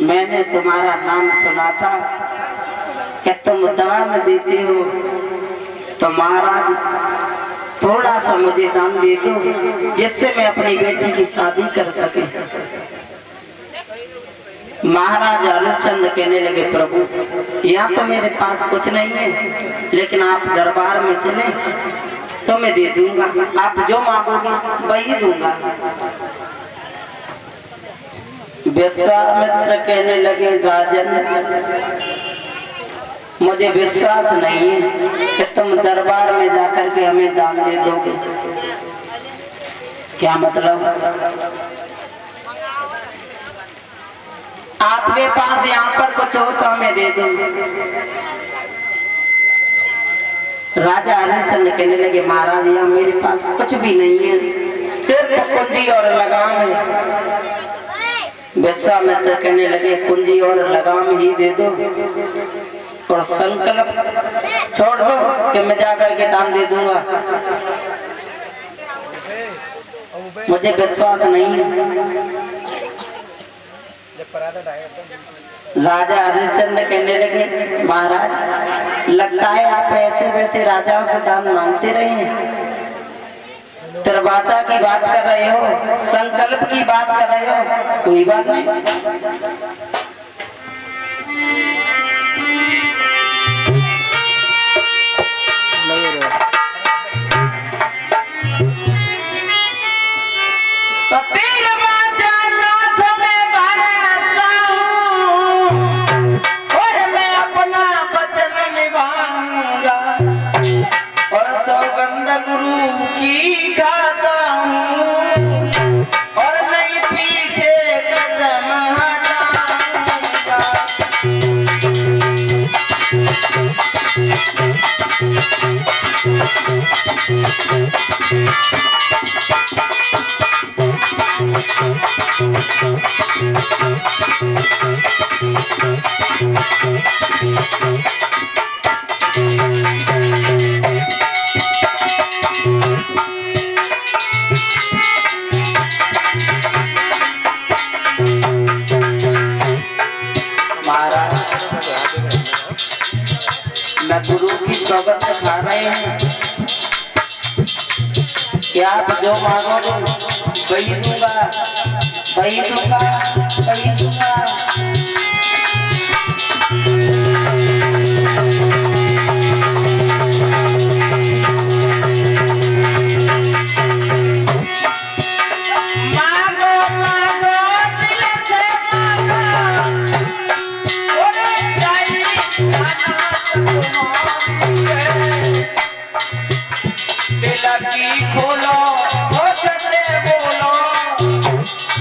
मैंने तुम्हारा नाम सुना था कि तुम दान देते हो, तो महाराज थोड़ा सा मुझे दान दे दो जिससे मैं अपनी बेटी की शादी कर सके। महाराज हरिश्चंद्र कहने लगे, प्रभु यहाँ तो मेरे पास कुछ नहीं है, लेकिन आप दरबार में चले तो मैं दे दूंगा, आप जो मांगोगे वही दूंगा। विश्वामित्र कहने लगे, राजन मुझे विश्वास नहीं है कि तुम दरबार में जाकर के हमें दान दे दोगे। क्या मतलब? आपके पास यहाँ पर कुछ हो तो हमें दे दो। राजा हरिश्चंद्र कहने लगे, महाराज यहाँ मेरे पास कुछ भी नहीं है, सिर्फ कुंजी और लगाम है। विश्वामित्र कहने लगे, कुंजी और लगाम ही दे दो और संकल्प छोड़ दो कि मैं जाकर के दान दे दूंगा। मुझे विश्वास नहीं है। राजा हरिश्चंद्र कहने लगे, महाराज लगता है आप ऐसे वैसे राजाओं से दान मांगते रहे हैं, त्रिवाचा की बात कर रहे हो, संकल्प की बात कर रहे हो, कोई बात नहीं। तो तेरा वाचा नाथ में बनाता हूँ और मैं अपना वचन निभाऊंगा और सौगंध गुरु की खाता हूँ और नहीं पीछे कदम हटाऊंगा। मैं गुरु की सौगंध खा रहे हैं कि आप जो मांगोगे वही दूंगा, वही दूंगा, वही दूंगा। खोलो बोलो,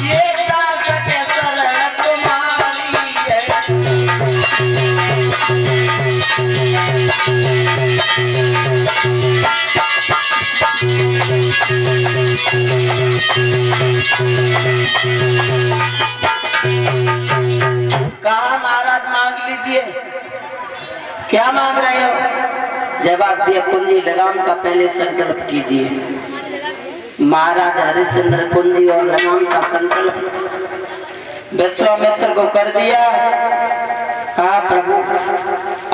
ये शरण तुम्हारी है। कहा महाराज मांग लीजिए, क्या मांग रहे हो? जवाब दिया, कुंजी लगाम का पहले संकल्प कीजिए। महाराज हरिश्चंद्र कुंजी और लगाम का संकल्प विश्वामित्र को कर दिया। कहा, प्रभु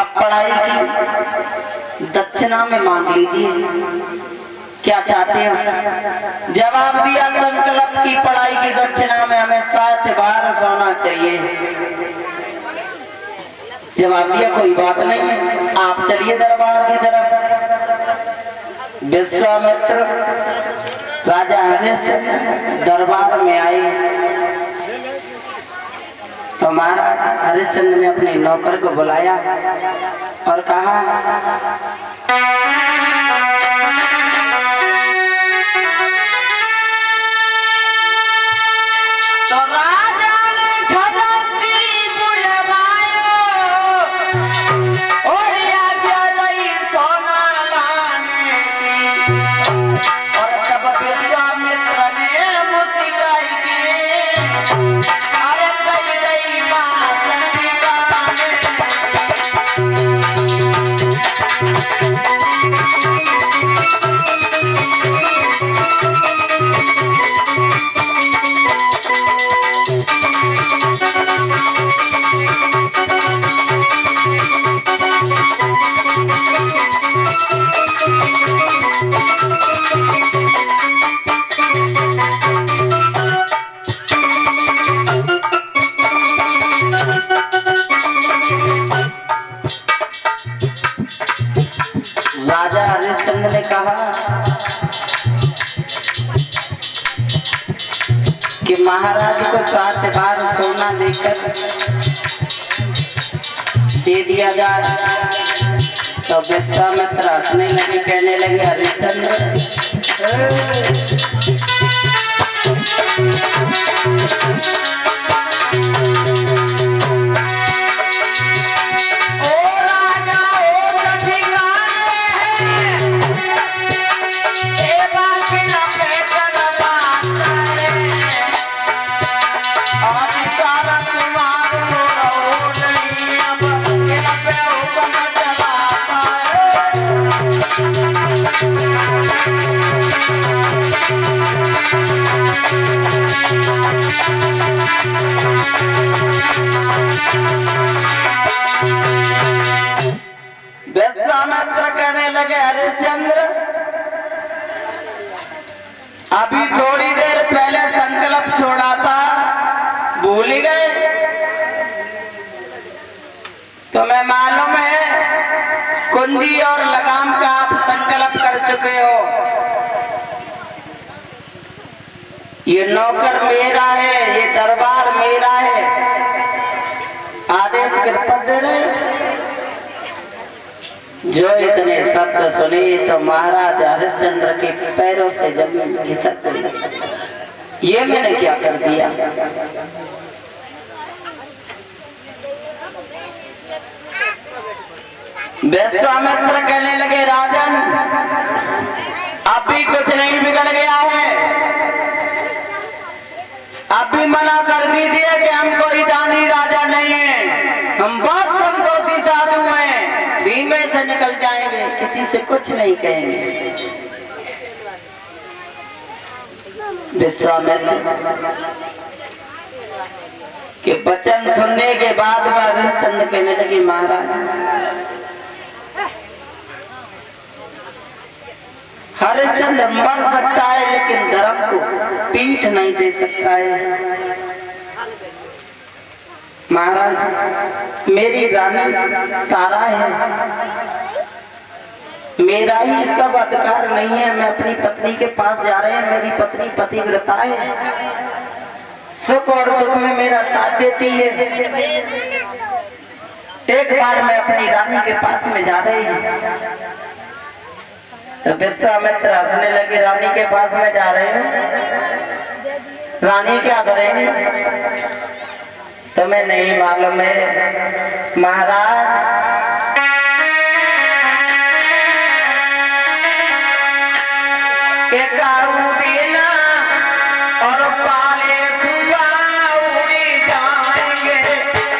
अब पढ़ाई की दक्षिणा में मांग लीजिए, क्या चाहते हो? जवाब दिया, संकल्प की पढ़ाई की दक्षिणा में हमें 60 वारस होना चाहिए। जवाब दिया, कोई बात नहीं, आप चलिए दरबार की तरफ। विश्वामित्र राजा हरिश्चंद्र दरबार में आए तो महाराज हरिश्चंद्र ने अपने नौकर को बुलाया और कहा, तो राजा ने खजांची बुलवायो और याद हरिश्चंद्र ने कहा कि महाराज को 60 बार सोना लेकर दे दिया जाए। तो विश्वामित्र हंसने लगे, कहने लगे हरिश्चंद्र विश्वामित्र कहने लगे हरिश्चंद्र अभी थोड़ी देर पहले संकल्प छोड़ा था, भूल ही गए? तुम्हें मालूम है कुंजी और लगाम का आप संकल्प कर चुके हो। ये नौकर मेरा है, ये दरबार मेरा है, आदेश कृपा दे रहे। जो इतने शब्द सुने तो महाराज हरिश्चंद्र के पैरों से जमीन खिसक गई। ये मैंने क्या कर दिया? विश्वामित्र कहने लगे राजन अब भी कुछ नहीं बिगड़ गया है, अब भी मना कर दीजिए कि हम कोई दानी राजा नहीं है, हम बहुत संतोषी साधु हैं, धीमे से निकल जाएंगे, किसी से कुछ नहीं कहेंगे। विश्वामित्र के वचन सुनने के बाद हरिश्चंद्र कहने लगे महाराज हरिश्चंद्र मर सकता है लेकिन धर्म को पीठ नहीं दे सकता है। महाराज मेरी रानी तारा है, मेरा ही सब अधिकार नहीं है, मैं अपनी पत्नी के पास जा रहे हैं, मेरी पत्नी पतिव्रता है, सुख और दुख में मेरा साथ देती है, एक बार मैं अपनी रानी के पास में जा रही हूँ। तो विश्वामित्र हंसने लगे, रानी के पास में जा रहे हो, रानी क्या करेंगे? तुम्हें नहीं मालूम है महाराज के काऊ देना और पाले सुआ उड़ी जाएंगे,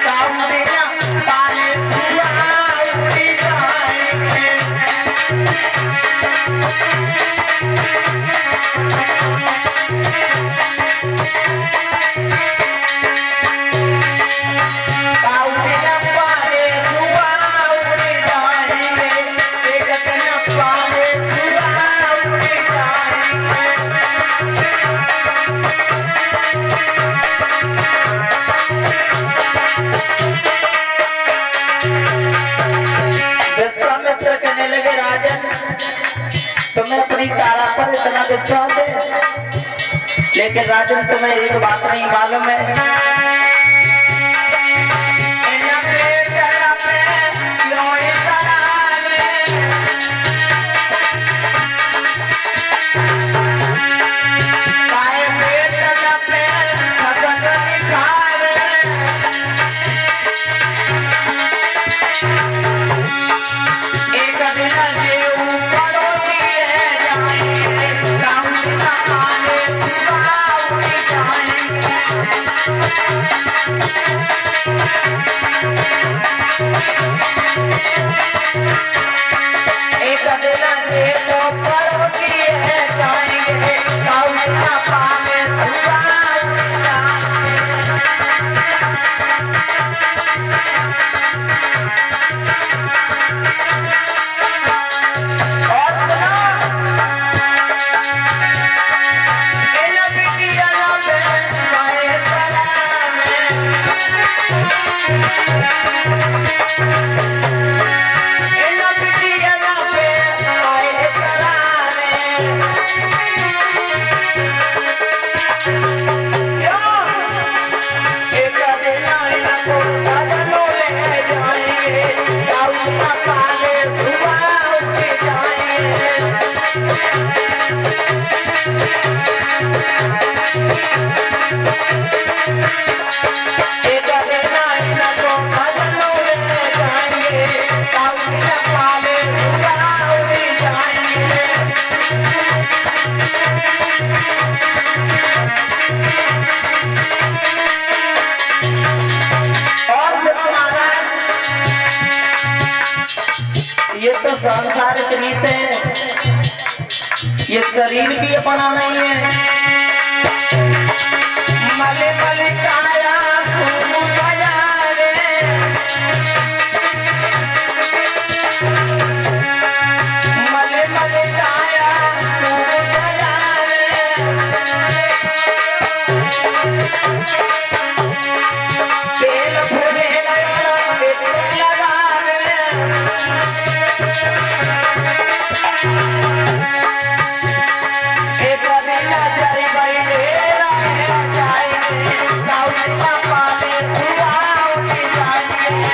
काऊ देना पाले सुआ उड़ी जाएंगे। तुम्हें अपनी तारा पर इतना विश्वास है, लेकिन राजन तुम्हें एक बात नहीं मालूम है, सांसारिक रीत है, ये शरीर भी अपना नहीं है। मले मले काया खूब सजावे, मले मले काया खूब सजावे, तेल फूले लगावे, एक दिन जरी बड़ी ढेर है जाएंगे, दाऊद का पाले धुआं उठी जाएंगे।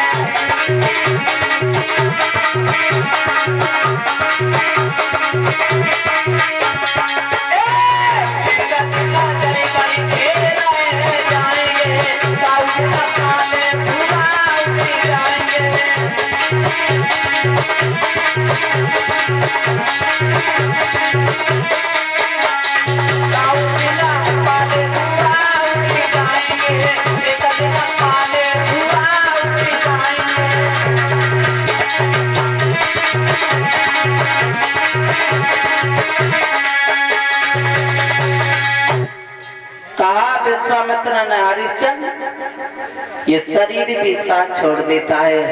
कहा विश्वामित्र ने हरिश्चंद्र, ये शरीर भी साथ छोड़ देता है,